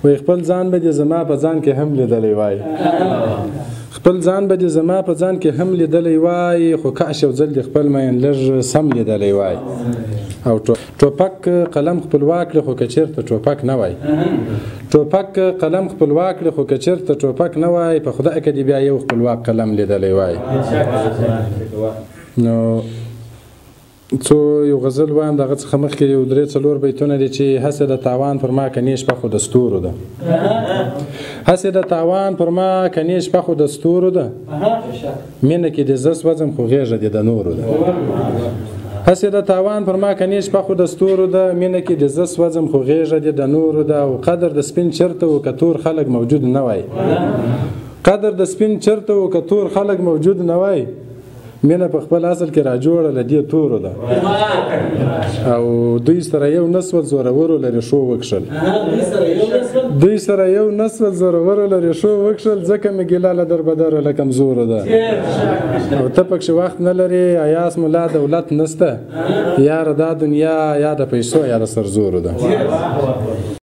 وایي خپل ځان به دې زما په ځان کې هم لیدلی وای، خپل ځان به دې زما په ځان کې هم لیدلی وای، خو کاش یو ځل دې خپل مین لږ سم لیدلی وای. او ټوپک قلم خپلواک کړي خو که چېرته ټوپک نه وای، ټوپک قلم خپلواک کړي خو که چېرته ټوپک نه وای، په خدای که دې بیا یو خپلواک قلم لیدلی وای. نو څو یو غزل وایم دغه څخه مخکې یو 3-4 بیتونه دي چې هسې د تاوان پر ما کنې شپه خو د ستورو ده، هسې د تاوان پر ما کنې شپه خو د ستورو ده، مینه کې د زه سوځم خو غېږه دې د نورو ده، هسې د تاوان پر ما کنې شپه خو د ستورو ده، مینه کې د زه سوځم خو غېږه دې د نورو ده. او قدر د سپین چرته و که تور خلک موجود نه وای، قدر د سپین چرته و که تور خلک موجود نه وای، مینه په خپل اصل کې را جوړه له دې تورو ده. او دوی سره یو نسول زورورو له ریښو وکښل، دوی سره یو نسول زورورو له ریښو وکښل، ځکه مې ګیله له دربدره له کمزورو ده. او ته پکښې وخت نه لرې، ایاس ملا دولت نسته، یاره دا دنیا یا د پیسو یا د سرزورو ده.